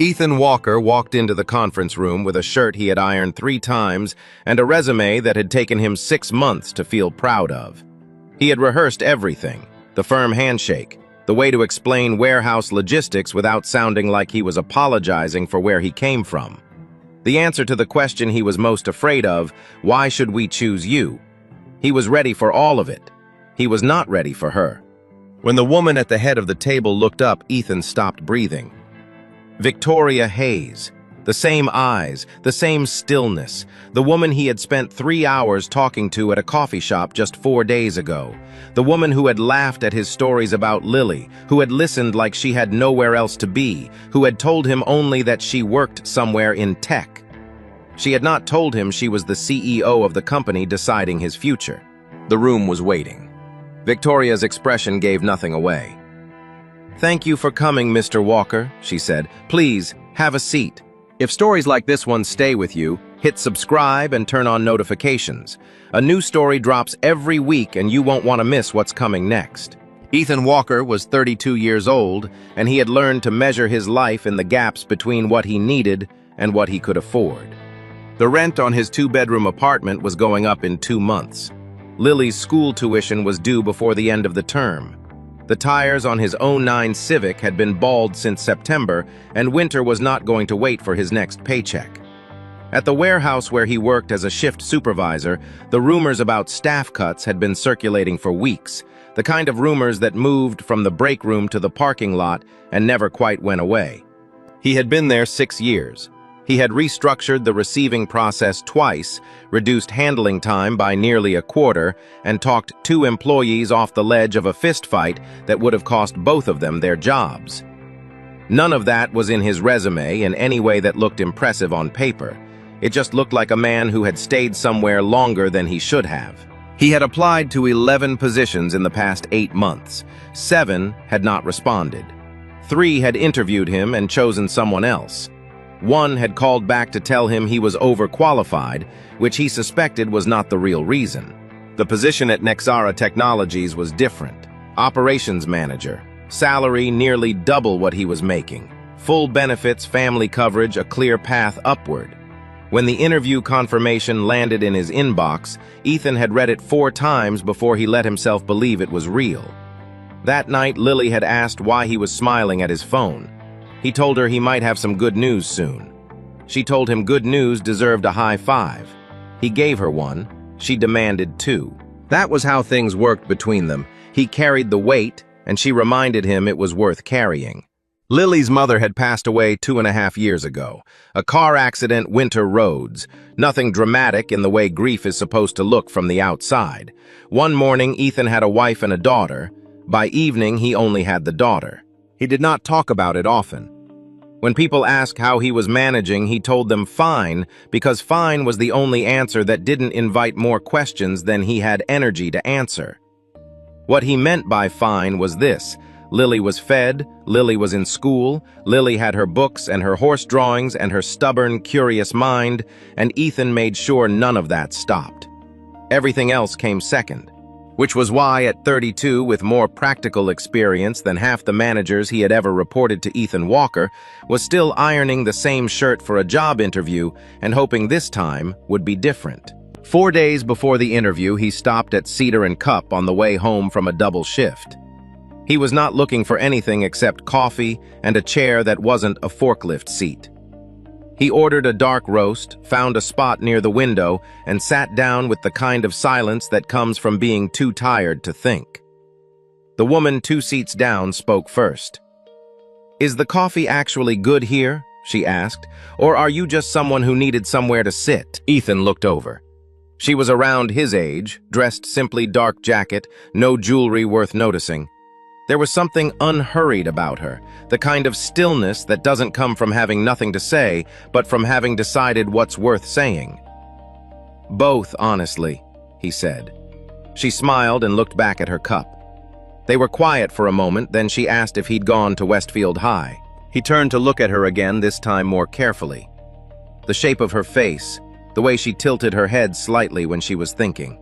Ethan Walker walked into the conference room with a shirt he had ironed 3 times and a resume that had taken him 6 months to feel proud of. He had rehearsed everything: the firm handshake, the way to explain warehouse logistics without sounding like he was apologizing for where he came from. The answer to the question he was most afraid of: why should we choose you? He was ready for all of it. He was not ready for her. When the woman at the head of the table looked up, Ethan stopped breathing. Victoria Hayes. The same eyes, the same stillness. The woman he had spent 3 hours talking to at a coffee shop just 4 days ago. The woman who had laughed at his stories about Lily, who had listened like she had nowhere else to be, who had told him only that she worked somewhere in tech. She had not told him she was the CEO of the company deciding his future. The room was waiting. Victoria's expression gave nothing away. "Thank you for coming, Mr. Walker," she said. "Please, have a seat. If stories like this one stay with you, hit subscribe and turn on notifications. A new story drops every week and you won't want to miss what's coming next." Ethan Walker was 32 years old, and he had learned to measure his life in the gaps between what he needed and what he could afford. The rent on his 2-bedroom apartment was going up in 2 months. Lily's school tuition was due before the end of the term. The tires on his '09 Civic had been bald since September, and winter was not going to wait for his next paycheck. At the warehouse where he worked as a shift supervisor, the rumors about staff cuts had been circulating for weeks, the kind of rumors that moved from the break room to the parking lot and never quite went away. He had been there 6 years. He had restructured the receiving process twice, reduced handling time by nearly a quarter, and talked 2 employees off the ledge of a fistfight that would have cost both of them their jobs. None of that was in his resume in any way that looked impressive on paper. It just looked like a man who had stayed somewhere longer than he should have. He had applied to 11 positions in the past 8 months. 7 had not responded. 3 had interviewed him and chosen someone else. 1 had called back to tell him he was overqualified, which he suspected was not the real reason. The position at Nexara Technologies was different. Operations manager. Salary nearly double what he was making. Full benefits, family coverage, a clear path upward. When the interview confirmation landed in his inbox, Ethan had read it 4 times before he let himself believe it was real. That night, Lily had asked why he was smiling at his phone. He told her he might have some good news soon. She told him good news deserved a high five. He gave her one. She demanded 2. That was how things worked between them. He carried the weight, and she reminded him it was worth carrying. Lily's mother had passed away 2.5 years ago. A car accident, winter roads. Nothing dramatic in the way grief is supposed to look from the outside. One morning, Ethan had a wife and a daughter. By evening, he only had the daughter. He did not talk about it often. When people asked how he was managing, he told them fine, because fine was the only answer that didn't invite more questions than he had energy to answer. What he meant by fine was this: Lily was fed, Lily was in school, Lily had her books and her horse drawings and her stubborn, curious mind, and Ethan made sure none of that stopped. Everything else came second. Which was why, at 32, with more practical experience than half the managers he had ever reported to Ethan Walker, was still ironing the same shirt for a job interview and hoping this time would be different. 4 days before the interview, he stopped at Cedar & Cup on the way home from a double shift. He was not looking for anything except coffee and a chair that wasn't a forklift seat. He ordered a dark roast, found a spot near the window, and sat down with the kind of silence that comes from being too tired to think. The woman 2 seats down spoke first. "Is the coffee actually good here?" she asked. "Or are you just someone who needed somewhere to sit?" Ethan looked over. She was around his age, dressed simply dark jacket, no jewelry worth noticing. There was something unhurried about her, the kind of stillness that doesn't come from having nothing to say, but from having decided what's worth saying. "Both, honestly," he said. She smiled and looked back at her cup. They were quiet for a moment, then she asked if he'd gone to Westfield High. He turned to look at her again, this time more carefully. The shape of her face, the way she tilted her head slightly when she was thinking.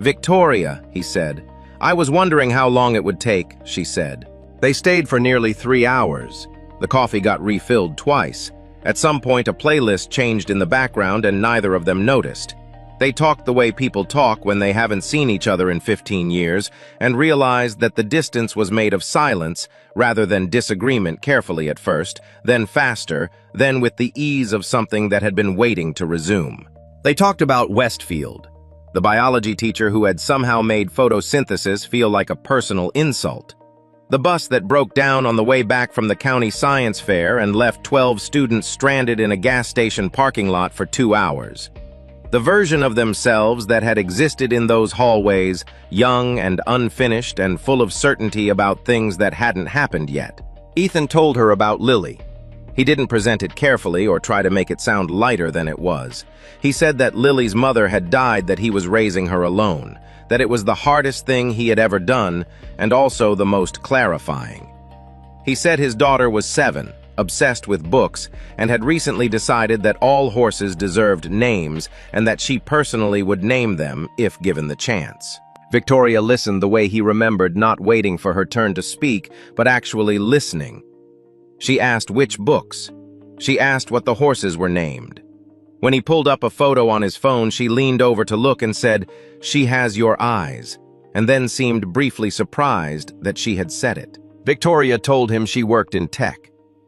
"Victoria," he said. "I was wondering how long it would take," she said. They stayed for nearly 3 hours. The coffee got refilled twice. At some point, a playlist changed in the background and neither of them noticed. They talked the way people talk when they haven't seen each other in 15 years and realized that the distance was made of silence rather than disagreement carefully at first, then faster, then with the ease of something that had been waiting to resume. They talked about Westfield, the biology teacher who had somehow made photosynthesis feel like a personal insult. The bus that broke down on the way back from the county science fair and left 12 students stranded in a gas station parking lot for 2 hours. The version of themselves that had existed in those hallways, young and unfinished and full of certainty about things that hadn't happened yet. Ethan told her about Lily. He didn't present it carefully or try to make it sound lighter than it was. He said that Lily's mother had died, that he was raising her alone, that it was the hardest thing he had ever done and also the most clarifying. He said his daughter was 7, obsessed with books, and had recently decided that all horses deserved names and that she personally would name them if given the chance. Victoria listened the way he remembered not waiting for her turn to speak, but actually listening. She asked which books. She asked what the horses were named. When he pulled up a photo on his phone, she leaned over to look and said, "She has your eyes," and then seemed briefly surprised that she had said it. Victoria told him she worked in tech.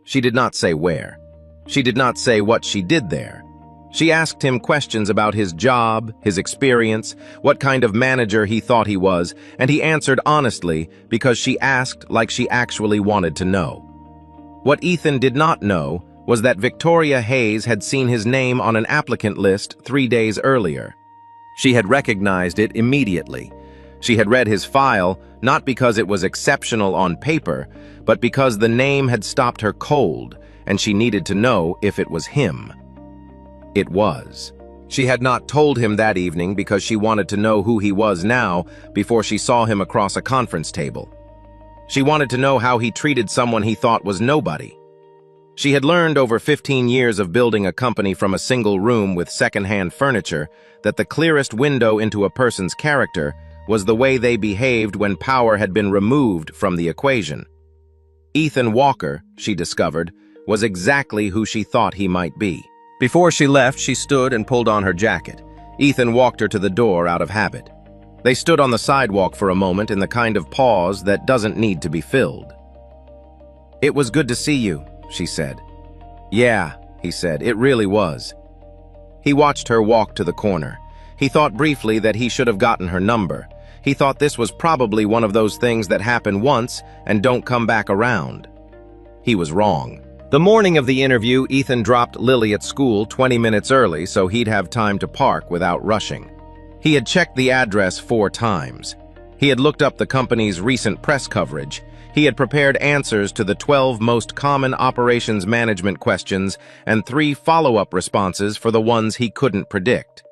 She did not say where. She did not say what she did there. She asked him questions about his job, his experience, what kind of manager he thought he was, and he answered honestly because she asked like she actually wanted to know. What Ethan did not know was that Victoria Hayes had seen his name on an applicant list 3 days earlier. She had recognized it immediately. She had read his file, not because it was exceptional on paper, but because the name had stopped her cold, and she needed to know if it was him. It was. She had not told him that evening because she wanted to know who he was now before she saw him across a conference table. She wanted to know how he treated someone he thought was nobody. She had learned over 15 years of building a company from a single room with second-hand furniture that the clearest window into a person's character was the way they behaved when power had been removed from the equation. Ethan Walker, she discovered, was exactly who she thought he might be. Before she left, she stood and pulled on her jacket. Ethan walked her to the door out of habit. They stood on the sidewalk for a moment in the kind of pause that doesn't need to be filled. "It was good to see you," she said. "Yeah," he said, "it really was." He watched her walk to the corner. He thought briefly that he should have gotten her number. He thought this was probably one of those things that happen once and don't come back around. He was wrong. The morning of the interview, Ethan dropped Lily at school 20 minutes early so he'd have time to park without rushing. He had checked the address 4 times. He had looked up the company's recent press coverage. He had prepared answers to the 12 most common operations management questions and 3 follow-up responses for the ones he couldn't predict.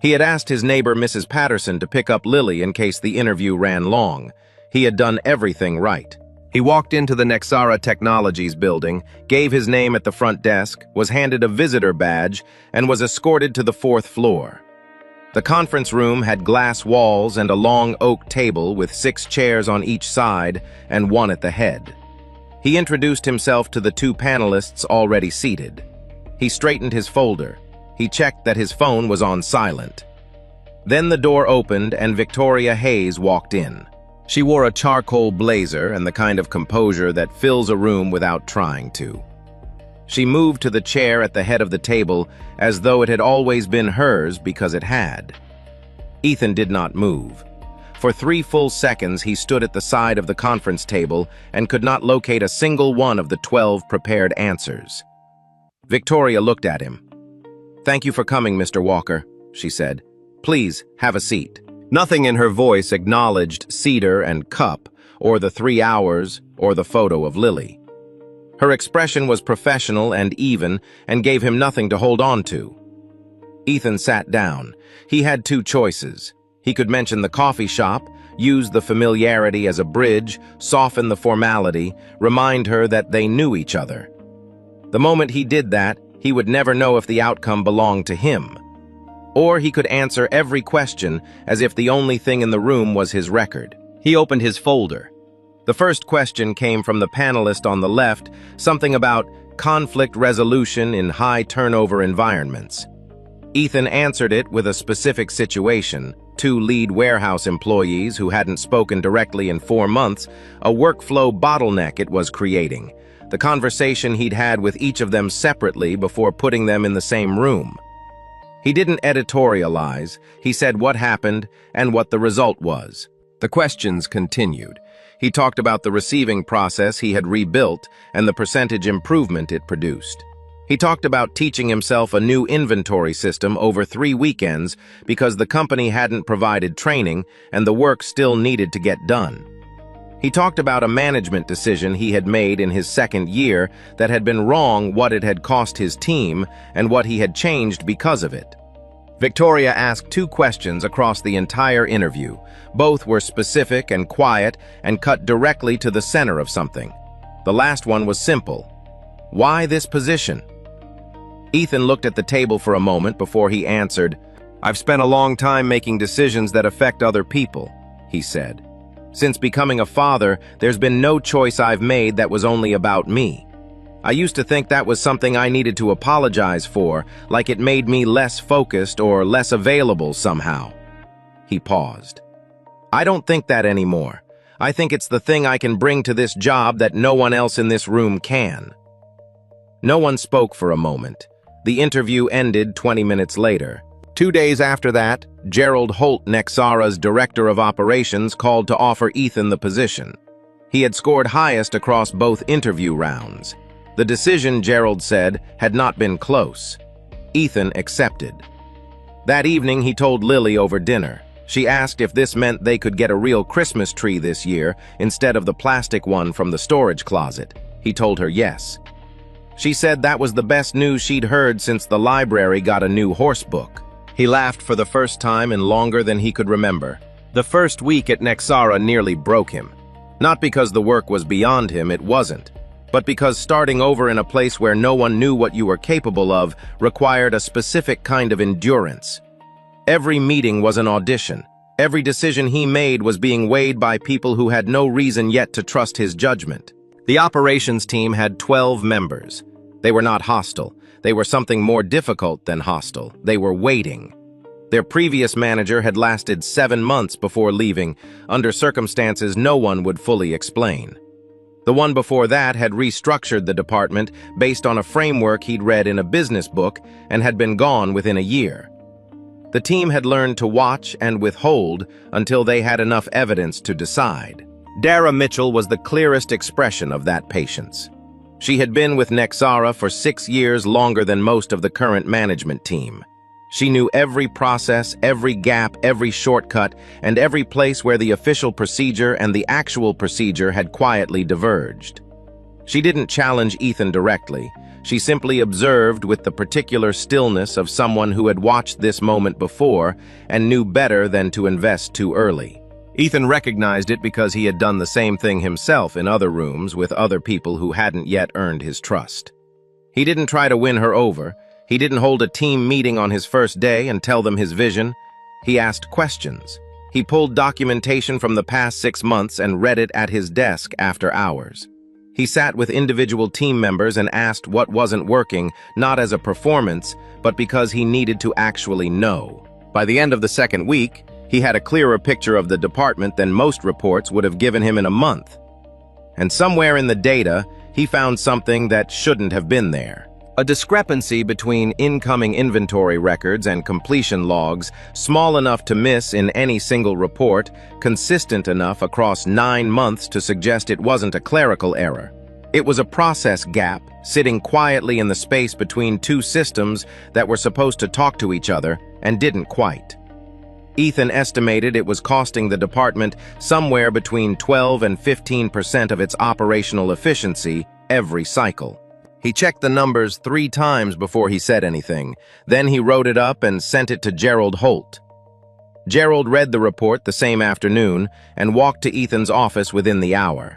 He had asked his neighbor Mrs. Patterson to pick up Lily in case the interview ran long. He had done everything right. He walked into the Nexara Technologies building, gave his name at the front desk, was handed a visitor badge, and was escorted to the 4th floor. The conference room had glass walls and a long oak table with 6 chairs on each side and 1 at the head. He introduced himself to the 2 panelists already seated. He straightened his folder. He checked that his phone was on silent. Then the door opened and Victoria Hayes walked in. She wore a charcoal blazer and the kind of composure that fills a room without trying to. She moved to the chair at the head of the table as though it had always been hers because it had. Ethan did not move. For 3 full seconds he stood at the side of the conference table and could not locate a single one of the 12 prepared answers. Victoria looked at him. "Thank you for coming, Mr. Walker," she said. "Please, have a seat." Nothing in her voice acknowledged cedar and cup, or the 3 hours, or the photo of Lily. Her expression was professional and even, and gave him nothing to hold on to. Ethan sat down. He had 2 choices. He could mention the coffee shop, use the familiarity as a bridge, soften the formality, remind her that they knew each other. The moment he did that, he would never know if the outcome belonged to him. Or he could answer every question as if the only thing in the room was his record. He opened his folder. The first question came from the panelist on the left, something about conflict resolution in high-turnover environments. Ethan answered it with a specific situation: two lead warehouse employees who hadn't spoken directly in 4 months, a workflow bottleneck it was creating, the conversation he'd had with each of them separately before putting them in the same room. He didn't editorialize, he said what happened and what the result was. The questions continued. He talked about the receiving process he had rebuilt and the percentage improvement it produced. He talked about teaching himself a new inventory system over 3 weekends because the company hadn't provided training and the work still needed to get done. He talked about a management decision he had made in his 2nd year that had been wrong, what it had cost his team, and what he had changed because of it. Victoria asked 2 questions across the entire interview. Both were specific and quiet and cut directly to the center of something. The last one was simple. Why this position? Ethan looked at the table for a moment before he answered. "I've spent a long time making decisions that affect other people," he said. "Since becoming a father, there's been no choice I've made that was only about me. I used to think that was something I needed to apologize for, like it made me less focused or less available somehow." He paused. "I don't think that anymore. I think it's the thing I can bring to this job that no one else in this room can." No one spoke for a moment. The interview ended 20 minutes later. 2 days after that, Gerald Holt, Nexara's director of operations, called to offer Ethan the position. He had scored highest across both interview rounds. The decision, Gerald said, had not been close. Ethan accepted. That evening, he told Lily over dinner. She asked if this meant they could get a real Christmas tree this year instead of the plastic one from the storage closet. He told her yes. She said that was the best news she'd heard since the library got a new horse book. He laughed for the first time in longer than he could remember. The first week at Nexara nearly broke him. Not because the work was beyond him, it wasn't, but because starting over in a place where no one knew what you were capable of required a specific kind of endurance. Every meeting was an audition. Every decision he made was being weighed by people who had no reason yet to trust his judgment. The operations team had 12 members. They were not hostile. They were something more difficult than hostile. They were waiting. Their previous manager had lasted 7 months before leaving, under circumstances no one would fully explain. The one before that had restructured the department based on a framework he'd read in a business book and had been gone within a year. The team had learned to watch and withhold until they had enough evidence to decide. Dara Mitchell was the clearest expression of that patience. She had been with Nexara for 6 years, longer than most of the current management team. She knew every process, every gap, every shortcut, and every place where the official procedure and the actual procedure had quietly diverged. She didn't challenge Ethan directly. She simply observed with the particular stillness of someone who had watched this moment before and knew better than to invest too early. Ethan recognized it because he had done the same thing himself in other rooms with other people who hadn't yet earned his trust. He didn't try to win her over. He didn't hold a team meeting on his first day and tell them his vision. He asked questions. He pulled documentation from the past 6 months and read it at his desk after hours. He sat with individual team members and asked what wasn't working, not as a performance, but because he needed to actually know. By the end of the 2nd week, he had a clearer picture of the department than most reports would have given him in a month. And somewhere in the data, he found something that shouldn't have been there. A discrepancy between incoming inventory records and completion logs, small enough to miss in any single report, consistent enough across 9 months to suggest it wasn't a clerical error. It was a process gap, sitting quietly in the space between 2 systems that were supposed to talk to each other and didn't quite. Ethan estimated it was costing the department somewhere between 12 and 15% of its operational efficiency every cycle. He checked the numbers 3 times before he said anything. Then he wrote it up and sent it to Gerald Holt. Gerald read the report the same afternoon and walked to Ethan's office within the hour.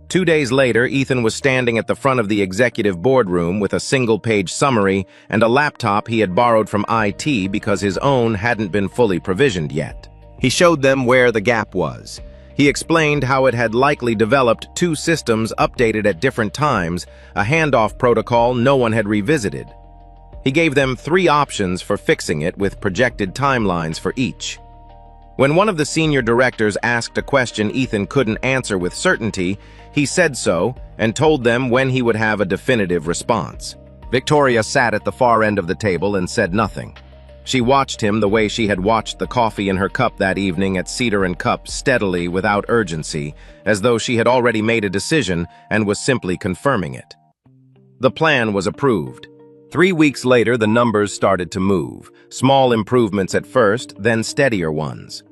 2 days later, Ethan was standing at the front of the executive boardroom with a single-page summary and a laptop he had borrowed from IT because his own hadn't been fully provisioned yet. He showed them where the gap was. He explained how it had likely developed two systems updated at different times, a handoff protocol no one had revisited. He gave them 3 options for fixing it with projected timelines for each. When one of the senior directors asked a question Ethan couldn't answer with certainty, he said so and told them when he would have a definitive response. Victoria sat at the far end of the table and said nothing. She watched him the way she had watched the coffee in her cup that evening at Cedar & Cup, steadily, without urgency, as though she had already made a decision and was simply confirming it. The plan was approved. 3 weeks later, the numbers started to move. Small improvements at first, then steadier ones.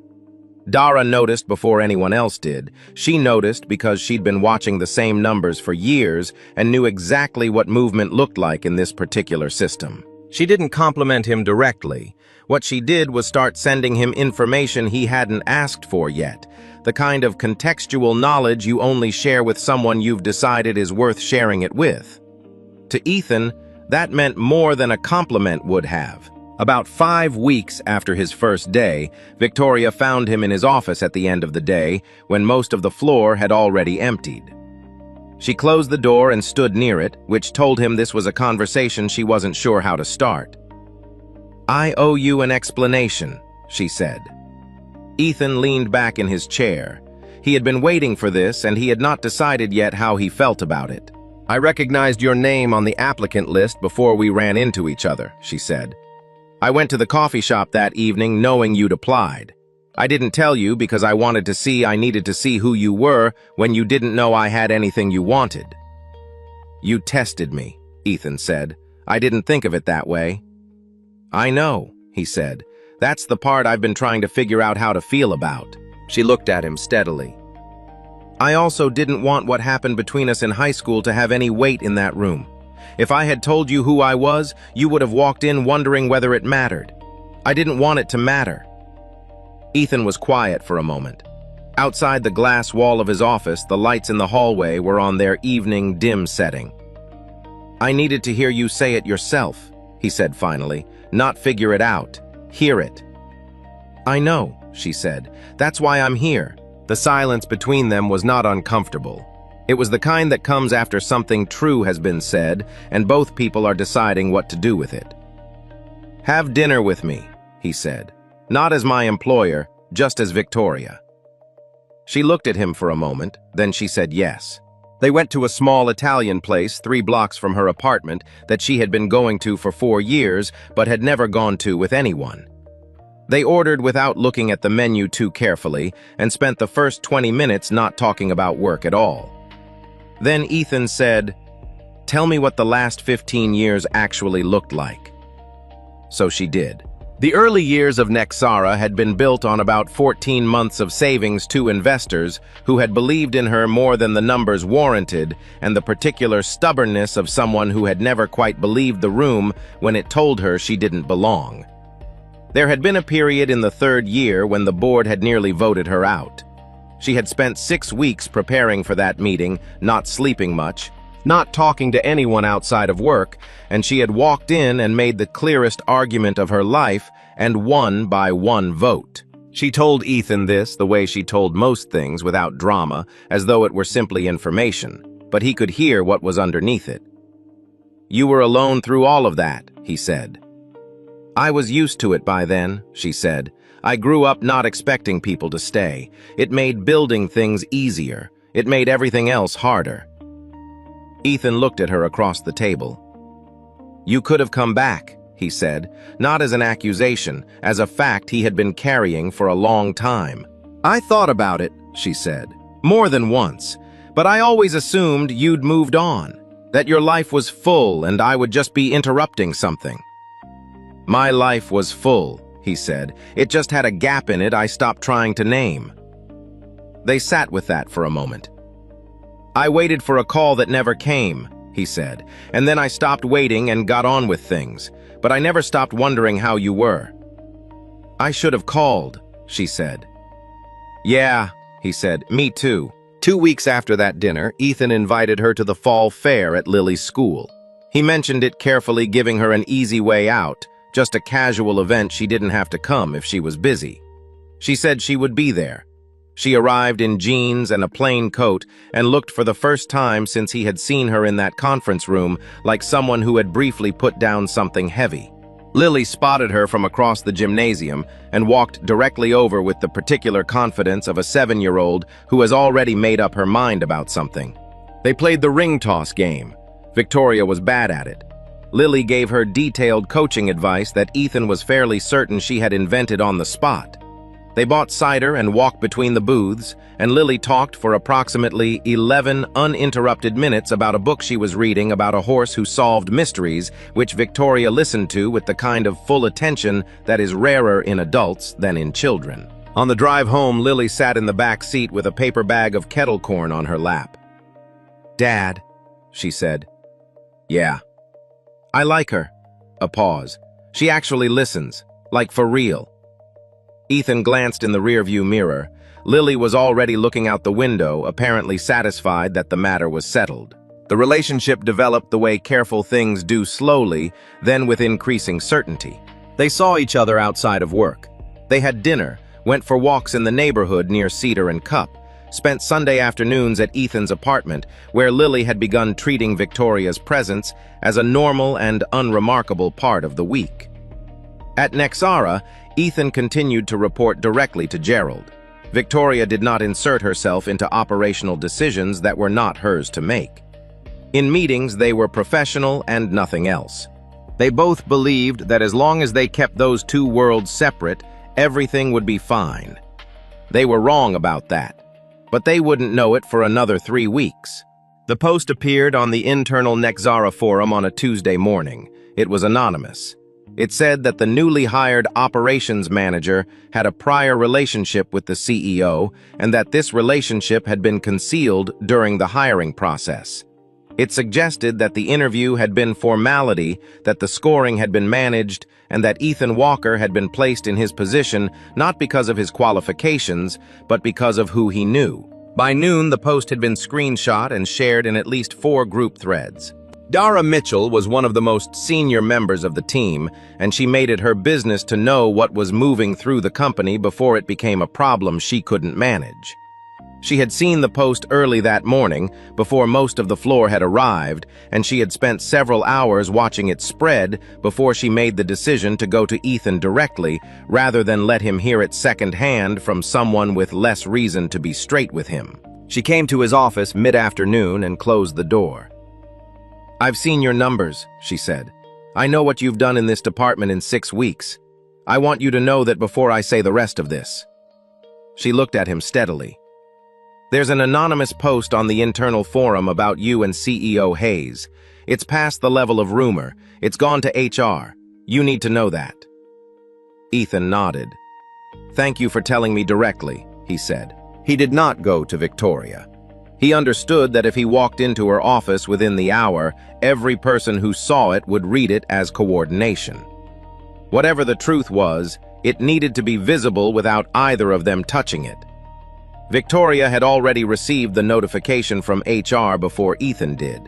Dara noticed before anyone else did. She noticed because she'd been watching the same numbers for years and knew exactly what movement looked like in this particular system. She didn't compliment him directly. What she did was start sending him information he hadn't asked for yet, the kind of contextual knowledge you only share with someone you've decided is worth sharing it with. To Ethan, that meant more than a compliment would have. About 5 weeks after his first day, Victoria found him in his office at the end of the day, when most of the floor had already emptied. She closed the door and stood near it, which told him this was a conversation she wasn't sure how to start. "I owe you an explanation," she said. Ethan leaned back in his chair. He had been waiting for this, and he had not decided yet how he felt about it. "I recognized your name on the applicant list before we ran into each other," she said. "I went to the coffee shop that evening knowing you'd applied. I didn't tell you because I wanted to see I needed to see who you were when you didn't know I had anything you wanted." "You tested me," Ethan said. "I didn't think of it that way." "I know," he said. "That's the part I've been trying to figure out how to feel about." She looked at him steadily. "I also didn't want what happened between us in high school to have any weight in that room. If I had told you who I was, you would have walked in wondering whether it mattered. I didn't want it to matter." Ethan was quiet for a moment. Outside the glass wall of his office, the lights in the hallway were on their evening dim setting. "I needed to hear you say it yourself," he said finally, "not figure it out. Hear it." "I know," she said. "That's why I'm here." The silence between them was not uncomfortable. It was the kind that comes after something true has been said, and both people are deciding what to do with it. "Have dinner with me," he said. "Not as my employer, just as Victoria." She looked at him for a moment, then she said yes. They went to a small Italian place 3 blocks from her apartment that she had been going to for 4 years, but had never gone to with anyone. They ordered without looking at the menu too carefully, and spent the first 20 minutes not talking about work at all. Then Ethan said, "Tell me what the last 15 years actually looked like." So she did. The early years of Nexara had been built on about 14 months of savings to investors who had believed in her more than the numbers warranted, and the particular stubbornness of someone who had never quite believed the room when it told her she didn't belong. There had been a period in the 3rd year when the board had nearly voted her out. She had spent 6 weeks preparing for that meeting, not sleeping much, not talking to anyone outside of work, and she had walked in and made the clearest argument of her life and won by 1 vote. She told Ethan this the way she told most things, without drama, as though it were simply information, but he could hear what was underneath it. "You were alone through all of that," he said. "I was used to it by then," she said. "I grew up not expecting people to stay. It made building things easier. It made everything else harder." Ethan looked at her across the table. "You could have come back," he said, not as an accusation, as a fact he had been carrying for a long time. "I thought about it," she said, "more than once, but I always assumed you'd moved on, that your life was full and I would just be interrupting something." "My life was full," he said. "It just had a gap in it I stopped trying to name." They sat with that for a moment. "I waited for a call that never came," he said, "and then I stopped waiting and got on with things, but I never stopped wondering how you were." "I should have called," she said. "Yeah," he said, "me too." 2 weeks after that dinner, Ethan invited her to the fall fair at Lily's school. He mentioned it carefully, giving her an easy way out, just a casual event she didn't have to come if she was busy. She said she would be there. She arrived in jeans and a plain coat and looked for the first time since he had seen her in that conference room like someone who had briefly put down something heavy. Lily spotted her from across the gymnasium and walked directly over with the particular confidence of a 7-year-old who has already made up her mind about something. They played the ring toss game. Victoria was bad at it. Lily gave her detailed coaching advice that Ethan was fairly certain she had invented on the spot. They bought cider and walked between the booths, and Lily talked for approximately 11 uninterrupted minutes about a book she was reading about a horse who solved mysteries, which Victoria listened to with the kind of full attention that is rarer in adults than in children. On the drive home, Lily sat in the back seat with a paper bag of kettle corn on her lap. "Dad," she said. "Yeah." "I like her." A pause. "She actually listens. Like for real." Ethan glanced in the rearview mirror. Lily was already looking out the window, apparently satisfied that the matter was settled. The relationship developed the way careful things do slowly, then with increasing certainty. They saw each other outside of work. They had dinner, went for walks in the neighborhood near Cedar and Cup, spent Sunday afternoons at Ethan's apartment, where Lily had begun treating Victoria's presence as a normal and unremarkable part of the week. At Nexara, Ethan continued to report directly to Gerald. Victoria did not insert herself into operational decisions that were not hers to make. In meetings, they were professional and nothing else. They both believed that as long as they kept those two worlds separate, everything would be fine. They were wrong about that, but they wouldn't know it for another 3 weeks. The post appeared on the internal Nexara forum on a Tuesday morning. It was anonymous. It said that the newly hired operations manager had a prior relationship with the CEO and that this relationship had been concealed during the hiring process. It suggested that the interview had been formality, that the scoring had been managed, and that Ethan Walker had been placed in his position not because of his qualifications, but because of who he knew. By noon, the post had been screenshot and shared in at least 4 group threads. Dara Mitchell was one of the most senior members of the team, and she made it her business to know what was moving through the company before it became a problem she couldn't manage. She had seen the post early that morning, before most of the floor had arrived, and she had spent several hours watching it spread before she made the decision to go to Ethan directly, rather than let him hear it secondhand from someone with less reason to be straight with him. She came to his office mid-afternoon and closed the door. "I've seen your numbers," she said. "I know what you've done in this department in 6 weeks. I want you to know that before I say the rest of this." She looked at him steadily. "There's an anonymous post on the internal forum about you and CEO Hayes. It's past the level of rumor. It's gone to HR. You need to know that." Ethan nodded. "Thank you for telling me directly," he said. He did not go to Victoria. He understood that if he walked into her office within the hour, every person who saw it would read it as coordination. Whatever the truth was, it needed to be visible without either of them touching it. Victoria had already received the notification from HR before Ethan did.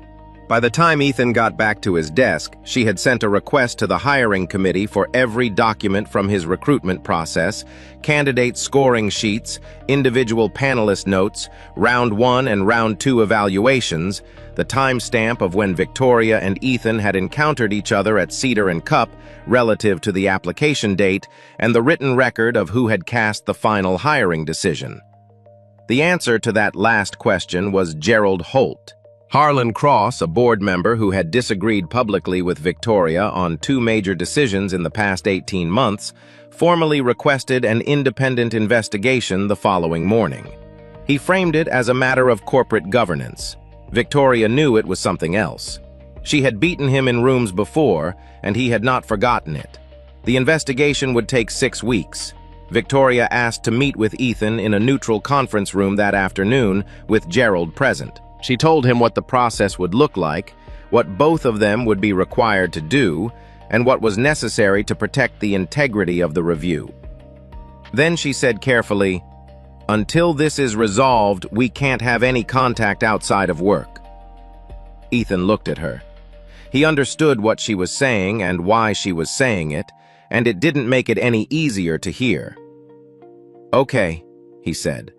By the time Ethan got back to his desk, she had sent a request to the hiring committee for every document from his recruitment process, candidate scoring sheets, individual panelist notes, round 1 and round 2 evaluations, the timestamp of when Victoria and Ethan had encountered each other at Cedar and Cup relative to the application date, and the written record of who had cast the final hiring decision. The answer to that last question was Gerald Holt. Harlan Cross, a board member who had disagreed publicly with Victoria on 2 major decisions in the past 18 months, formally requested an independent investigation the following morning. He framed it as a matter of corporate governance. Victoria knew it was something else. She had beaten him in rooms before, and he had not forgotten it. The investigation would take 6 weeks. Victoria asked to meet with Ethan in a neutral conference room that afternoon, with Gerald present. She told him what the process would look like, what both of them would be required to do, and what was necessary to protect the integrity of the review. Then she said carefully, "Until this is resolved, we can't have any contact outside of work." Ethan looked at her. He understood what she was saying and why she was saying it, and it didn't make it any easier to hear. "Okay," he said.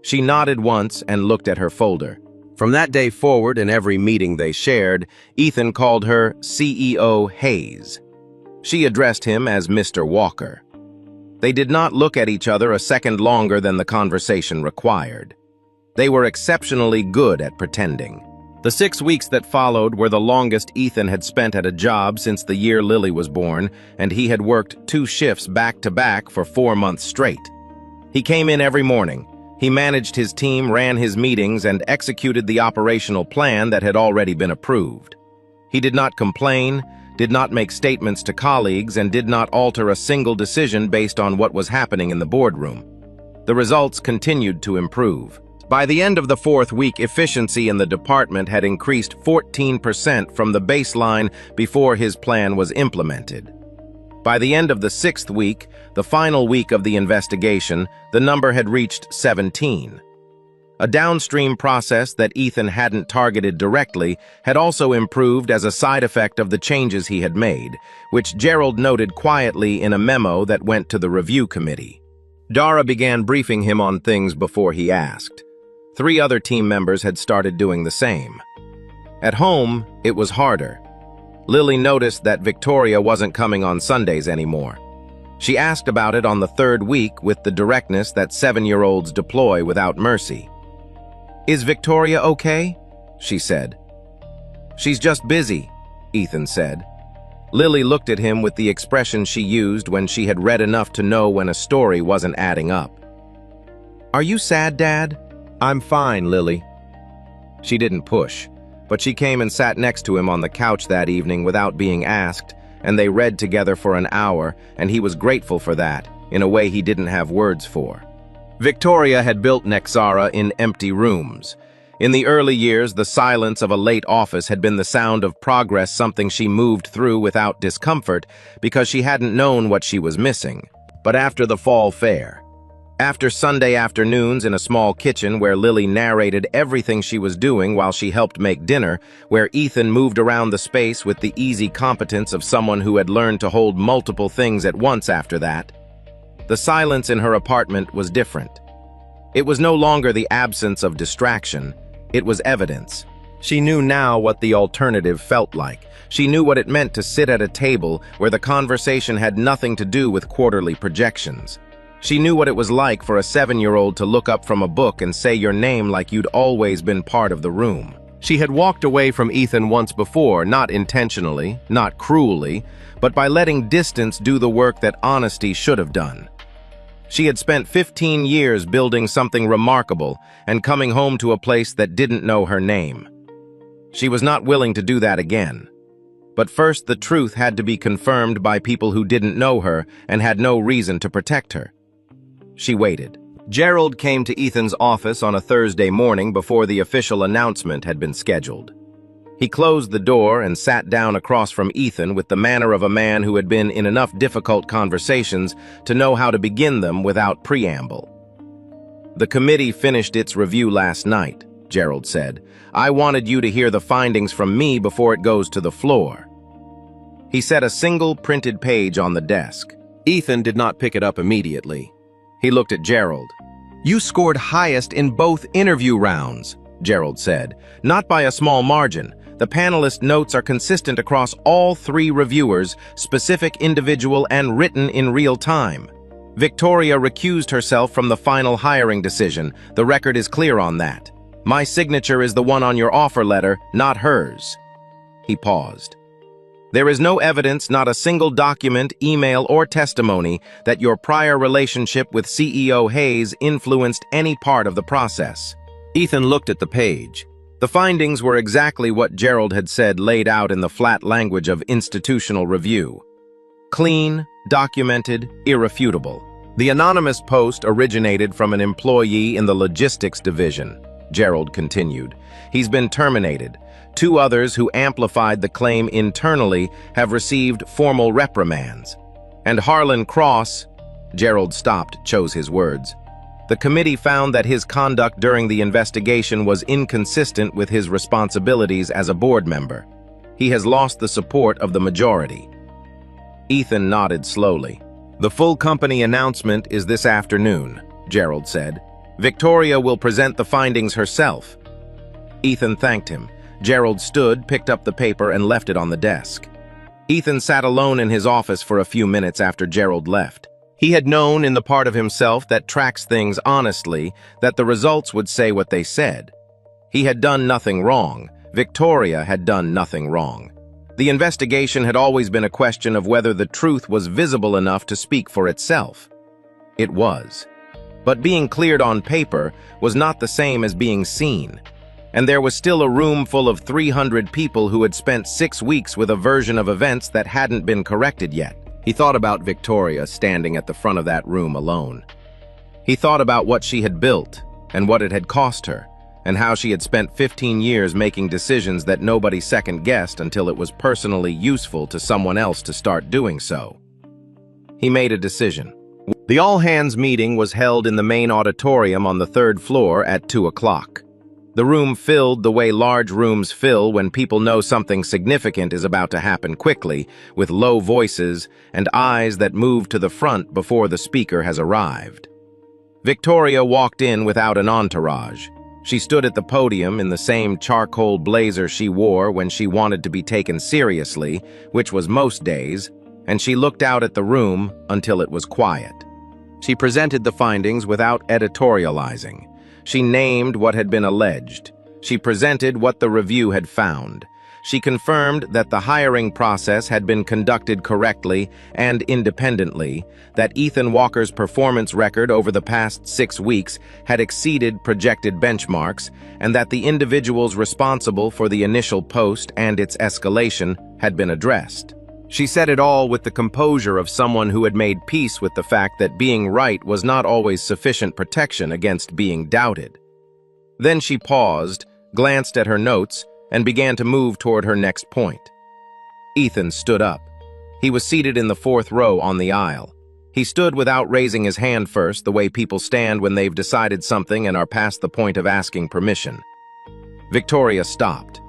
She nodded once and looked at her folder. From that day forward, in every meeting they shared, Ethan called her CEO Hayes. She addressed him as Mr. Walker. They did not look at each other a second longer than the conversation required. They were exceptionally good at pretending. The 6 weeks that followed were the longest Ethan had spent at a job since the year Lily was born, and he had worked 2 shifts back-to-back for 4 months straight. He came in every morning. He managed his team, ran his meetings, and executed the operational plan that had already been approved. He did not complain, did not make statements to colleagues, and did not alter a single decision based on what was happening in the boardroom. The results continued to improve. By the end of the 4th week, efficiency in the department had increased 14% from the baseline before his plan was implemented. By the end of the 6th week, the final week of the investigation, the number had reached 17. A downstream process that Ethan hadn't targeted directly had also improved as a side effect of the changes he had made, which Gerald noted quietly in a memo that went to the review committee. Dara began briefing him on things before he asked. 3 other team members had started doing the same. At home, it was harder. Lily noticed that Victoria wasn't coming on Sundays anymore. She asked about it on the 3rd week with the directness that 7-year-olds deploy without mercy. "Is Victoria okay?" she said. "She's just busy," Ethan said. Lily looked at him with the expression she used when she had read enough to know when a story wasn't adding up. "Are you sad, Dad?" "I'm fine, Lily." She didn't push, but she came and sat next to him on the couch that evening without being asked, and they read together for an hour, and he was grateful for that, in a way he didn't have words for. Victoria had built Nexara in empty rooms. In the early years, the silence of a late office had been the sound of progress, something she moved through without discomfort because she hadn't known what she was missing. But after the fall fair, after Sunday afternoons in a small kitchen where Lily narrated everything she was doing while she helped make dinner, where Ethan moved around the space with the easy competence of someone who had learned to hold multiple things at once after that, the silence in her apartment was different. It was no longer the absence of distraction, it was evidence. She knew now what the alternative felt like. She knew what it meant to sit at a table where the conversation had nothing to do with quarterly projections. She knew what it was like for a 7-year-old to look up from a book and say your name like you'd always been part of the room. She had walked away from Ethan once before, not intentionally, not cruelly, but by letting distance do the work that honesty should have done. She had spent 15 years building something remarkable and coming home to a place that didn't know her name. She was not willing to do that again. But first, the truth had to be confirmed by people who didn't know her and had no reason to protect her. She waited. Gerald came to Ethan's office on a Thursday morning before the official announcement had been scheduled. He closed the door and sat down across from Ethan with the manner of a man who had been in enough difficult conversations to know how to begin them without preamble. "The committee finished its review last night," Gerald said. "I wanted you to hear the findings from me before it goes to the floor." He set a single printed page on the desk. Ethan did not pick it up immediately. He looked at Gerald. "You scored highest in both interview rounds," Gerald said. "Not by a small margin. The panelist notes are consistent across all 3 reviewers, specific, individual, and written in real time. Victoria recused herself from the final hiring decision. The record is clear on that. My signature is the one on your offer letter, not hers." He paused. "There is no evidence, not a single document, email, or testimony that your prior relationship with CEO Hayes influenced any part of the process." Ethan looked at the page. The findings were exactly what Gerald had said, laid out in the flat language of institutional review. Clean, documented, irrefutable. The anonymous post originated from an employee in the logistics division, Gerald continued. He's been terminated. 2 others who amplified the claim internally have received formal reprimands. And Harlan Cross, Gerald stopped, chose his words. The committee found that his conduct during the investigation was inconsistent with his responsibilities as a board member. He has lost the support of the majority. Ethan nodded slowly. "The full company announcement is this afternoon," Gerald said. Victoria will present the findings herself." Ethan thanked him. Gerald stood, picked up the paper, and left it on the desk. Ethan sat alone in his office for a few minutes after Gerald left. He had known in the part of himself that tracks things honestly that the results would say what they said. He had done nothing wrong. Victoria had done nothing wrong. The investigation had always been a question of whether the truth was visible enough to speak for itself. It was. But being cleared on paper was not the same as being seen. And there was still a room full of 300 people who had spent 6 weeks with a version of events that hadn't been corrected yet. He thought about Victoria standing at the front of that room alone. He thought about what she had built and what it had cost her, and how she had spent 15 years making decisions that nobody second-guessed until it was personally useful to someone else to start doing so. He made a decision. The all-hands meeting was held in the main auditorium on the 3rd floor at 2 o'clock. The room filled the way large rooms fill when people know something significant is about to happen quickly, with low voices and eyes that move to the front before the speaker has arrived. Victoria walked in without an entourage. She stood at the podium in the same charcoal blazer she wore when she wanted to be taken seriously, which was most days, and she looked out at the room until it was quiet. She presented the findings without editorializing. She named what had been alleged. She presented what the review had found. She confirmed that the hiring process had been conducted correctly and independently, that Ethan Walker's performance record over the past 6 weeks had exceeded projected benchmarks, and that the individuals responsible for the initial post and its escalation had been addressed. She said it all with the composure of someone who had made peace with the fact that being right was not always sufficient protection against being doubted. Then she paused, glanced at her notes, and began to move toward her next point. Ethan stood up. He was seated in the 4th row on the aisle. He stood without raising his hand first, the way people stand when they've decided something and are past the point of asking permission. Victoria stopped.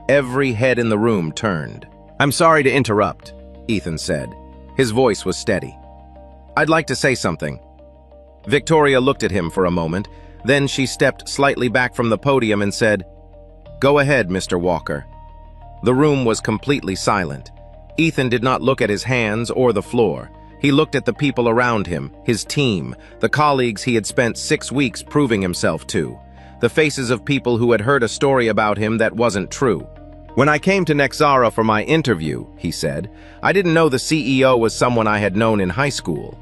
Every head in the room turned. "I'm sorry to interrupt," Ethan said. His voice was steady. "I'd like to say something." Victoria looked at him for a moment, then she stepped slightly back from the podium and said, "Go ahead, Mr. Walker." The room was completely silent. Ethan did not look at his hands or the floor. He looked at the people around him, his team, the colleagues he had spent 6 weeks proving himself to, the faces of people who had heard a story about him that wasn't true. "When I came to Nexara for my interview," he said, "I didn't know the CEO was someone I had known in high school.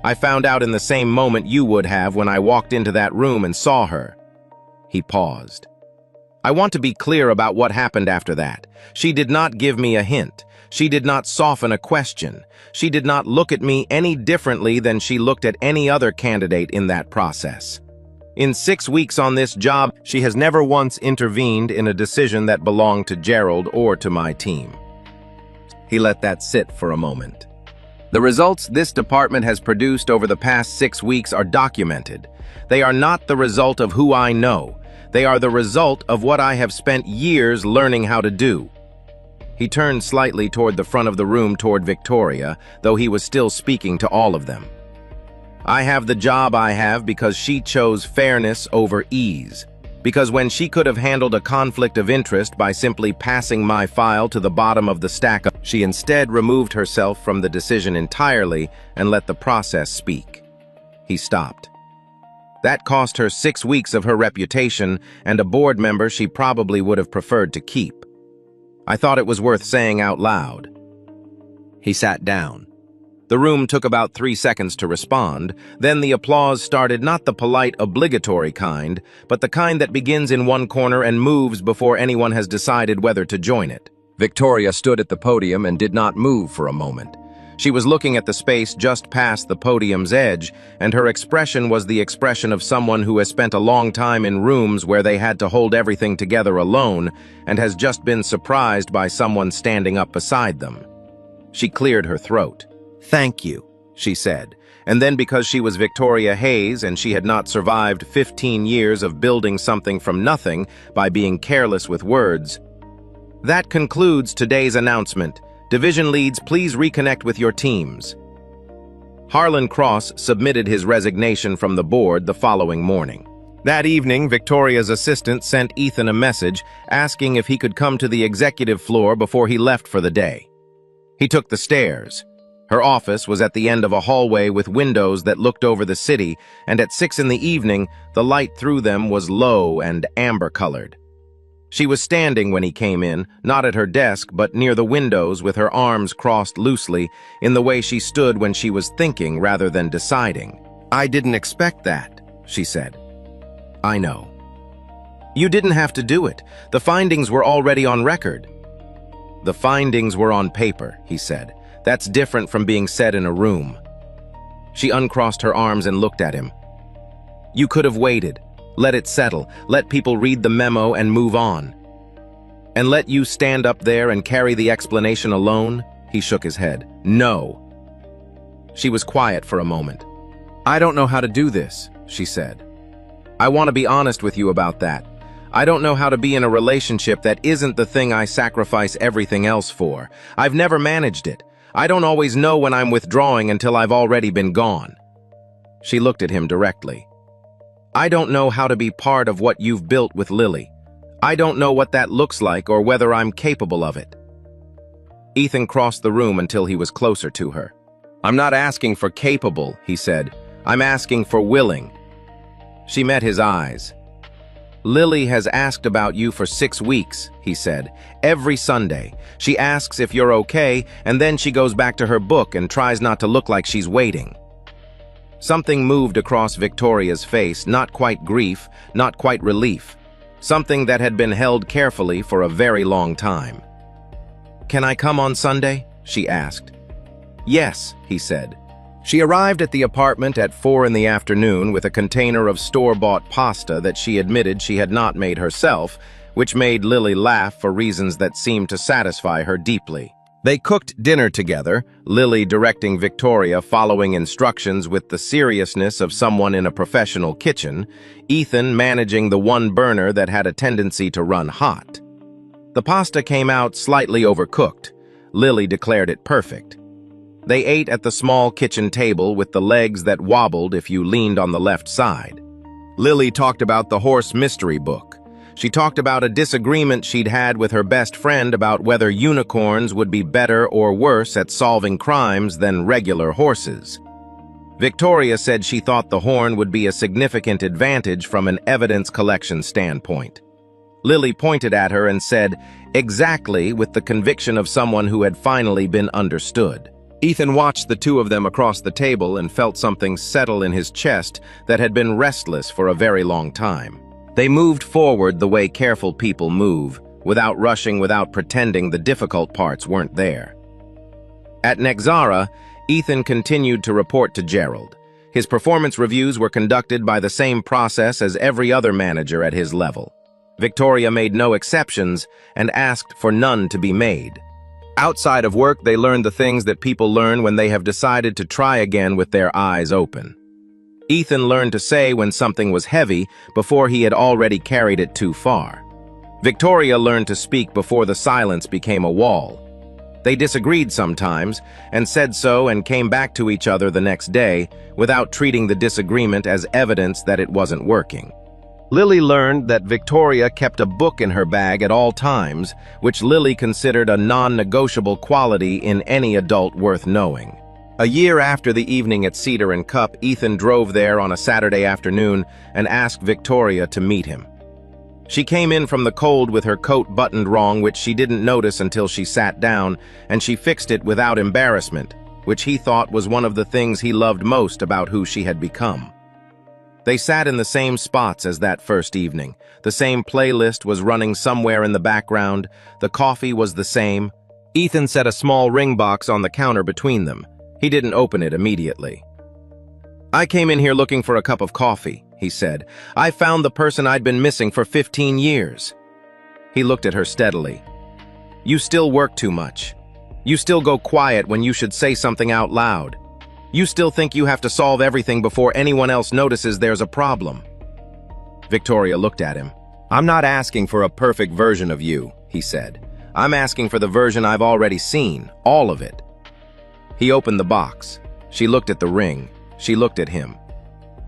I found out in the same moment you would have when I walked into that room and saw her." He paused. "I want to be clear about what happened after that. She did not give me a hint. She did not soften a question. She did not look at me any differently than she looked at any other candidate in that process. In 6 weeks on this job, she has never once intervened in a decision that belonged to Gerald or to my team." He let that sit for a moment. "The results this department has produced over the past 6 weeks are documented. They are not the result of who I know. They are the result of what I have spent years learning how to do." He turned slightly toward the front of the room toward Victoria, though he was still speaking to all of them. "I have the job I have because she chose fairness over ease. Because when she could have handled a conflict of interest by simply passing my file to the bottom of the stack, she instead removed herself from the decision entirely and let the process speak." He stopped. "That cost her 6 weeks of her reputation and a board member she probably would have preferred to keep. I thought it was worth saying out loud." He sat down. The room took about 3 seconds to respond. Then the applause started, not the polite, obligatory kind, but the kind that begins in one corner and moves before anyone has decided whether to join it. Victoria stood at the podium and did not move for a moment. She was looking at the space just past the podium's edge, and her expression was the expression of someone who has spent a long time in rooms where they had to hold everything together alone and has just been surprised by someone standing up beside them. She cleared her throat. "Thank you," she said, and then because she was Victoria Hayes and she had not survived 15 years of building something from nothing by being careless with words. "That concludes today's announcement. Division leads, please reconnect with your teams." Harlan Cross submitted his resignation from the board the following morning. That evening, Victoria's assistant sent Ethan a message asking if he could come to the executive floor before he left for the day. He took the stairs. Her office was at the end of a hallway with windows that looked over the city, and at 6 in the evening, the light through them was low and amber-colored. She was standing when he came in, not at her desk, but near the windows with her arms crossed loosely, in the way she stood when she was thinking rather than deciding. "I didn't expect that," she said. "I know." "You didn't have to do it. The findings were already on record." "The findings were on paper," he said. "That's different from being said in a room." She uncrossed her arms and looked at him. "You could have waited. Let it settle. Let people read the memo and move on." "And let you stand up there and carry the explanation alone?" He shook his head. "No." She was quiet for a moment. "I don't know how to do this," she said. "I want to be honest with you about that. I don't know how to be in a relationship that isn't the thing I sacrifice everything else for. I've never managed it. I don't always know when I'm withdrawing until I've already been gone." She looked at him directly. "I don't know how to be part of what you've built with Lily. I don't know what that looks like or whether I'm capable of it." Ethan crossed the room until he was closer to her. "I'm not asking for capable," he said. "I'm asking for willing." She met his eyes. "Lily has asked about you for 6 weeks," he said. "Every Sunday. She asks if you're okay, and then she goes back to her book and tries not to look like she's waiting." Something moved across Victoria's face, not quite grief, not quite relief. Something that had been held carefully for a very long time. "Can I come on Sunday?" she asked. "Yes," he said. She arrived at the apartment at 4 in the afternoon with a container of store-bought pasta that she admitted she had not made herself, which made Lily laugh for reasons that seemed to satisfy her deeply. They cooked dinner together, Lily directing Victoria, following instructions with the seriousness of someone in a professional kitchen, Ethan managing the one burner that had a tendency to run hot. The pasta came out slightly overcooked. Lily declared it perfect. They ate at the small kitchen table with the legs that wobbled if you leaned on the left side. Lily talked about the horse mystery book. She talked about a disagreement she'd had with her best friend about whether unicorns would be better or worse at solving crimes than regular horses. Victoria said she thought the horn would be a significant advantage from an evidence collection standpoint. Lily pointed at her and said, "Exactly," with the conviction of someone who had finally been understood. Ethan watched the two of them across the table and felt something settle in his chest that had been restless for a very long time. They moved forward the way careful people move, without rushing, without pretending the difficult parts weren't there. At Nexara, Ethan continued to report to Gerald. His performance reviews were conducted by the same process as every other manager at his level. Victoria made no exceptions and asked for none to be made. Outside of work, they learned the things that people learn when they have decided to try again with their eyes open. Ethan learned to say when something was heavy before he had already carried it too far. Victoria learned to speak before the silence became a wall. They disagreed sometimes, and said so and came back to each other the next day without treating the disagreement as evidence that it wasn't working. Lily learned that Victoria kept a book in her bag at all times, which Lily considered a non-negotiable quality in any adult worth knowing. A year after the evening at Cedar and Cup, Ethan drove there on a Saturday afternoon and asked Victoria to meet him. She came in from the cold with her coat buttoned wrong, which she didn't notice until she sat down, and she fixed it without embarrassment, which he thought was one of the things he loved most about who she had become. They sat in the same spots as that first evening. The same playlist was running somewhere in the background. The coffee was the same. Ethan set a small ring box on the counter between them. He didn't open it immediately. "I came in here looking for a cup of coffee," he said. "I found the person I'd been missing for 15 years. He looked at her steadily. "You still work too much. You still go quiet when you should say something out loud. You still think you have to solve everything before anyone else notices there's a problem." Victoria looked at him. "I'm not asking for a perfect version of you," he said. "I'm asking for the version I've already seen, all of it." He opened the box. She looked at the ring. She looked at him.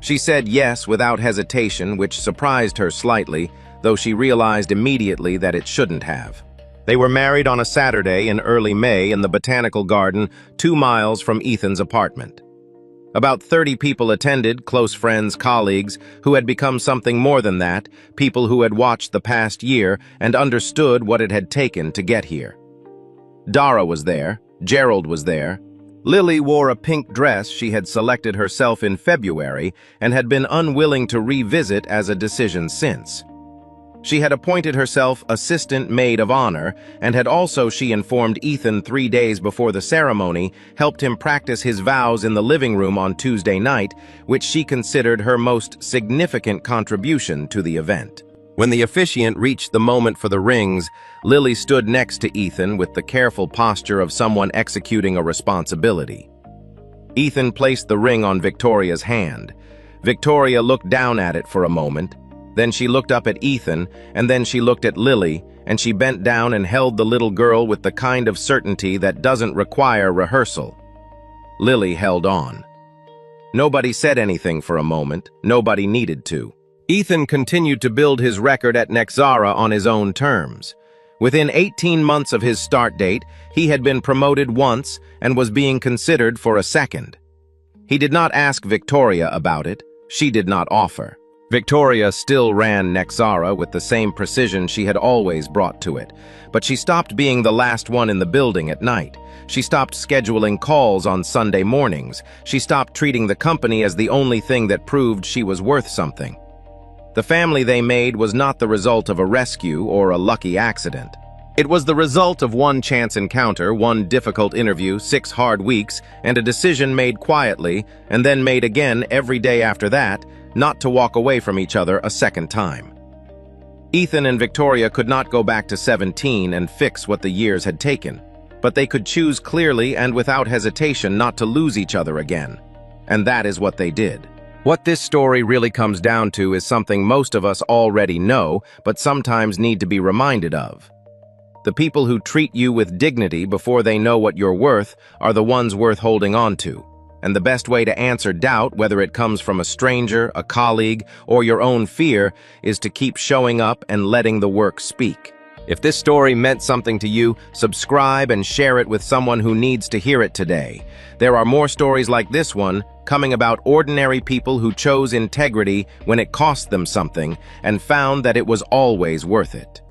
She said yes without hesitation, which surprised her slightly, though she realized immediately that it shouldn't have. They were married on a Saturday in early May in the Botanical Garden, 2 miles from Ethan's apartment. About 30 people attended, close friends, colleagues, who had become something more than that, people who had watched the past year and understood what it had taken to get here. Dara was there, Gerald was there. Lily wore a pink dress she had selected herself in February and had been unwilling to revisit as a decision since. She had appointed herself assistant maid of honor and had also, she informed Ethan 3 days before the ceremony, helped him practice his vows in the living room on Tuesday night, which she considered her most significant contribution to the event. When the officiant reached the moment for the rings, Lily stood next to Ethan with the careful posture of someone executing a responsibility. Ethan placed the ring on Victoria's hand. Victoria looked down at it for a moment. Then she looked up at Ethan, and then she looked at Lily, and she bent down and held the little girl with the kind of certainty that doesn't require rehearsal. Lily held on. Nobody said anything for a moment. Nobody needed to. Ethan continued to build his record at Nexara on his own terms. Within 18 months of his start date, he had been promoted once and was being considered for a second. He did not ask Victoria about it. She did not offer. Victoria still ran Nexara with the same precision she had always brought to it, but she stopped being the last one in the building at night. She stopped scheduling calls on Sunday mornings. She stopped treating the company as the only thing that proved she was worth something. The family they made was not the result of a rescue or a lucky accident. It was the result of one chance encounter, one difficult interview, 6 hard weeks, and a decision made quietly, and then made again every day after that, not to walk away from each other a second time. Ethan and Victoria could not go back to 17 and fix what the years had taken, but they could choose clearly and without hesitation not to lose each other again. And that is what they did. What this story really comes down to is something most of us already know, but sometimes need to be reminded of. The people who treat you with dignity before they know what you're worth are the ones worth holding on to. And the best way to answer doubt, whether it comes from a stranger, a colleague, or your own fear, is to keep showing up and letting the work speak. If this story meant something to you, subscribe and share it with someone who needs to hear it today. There are more stories like this one coming about ordinary people who chose integrity when it cost them something and found that it was always worth it.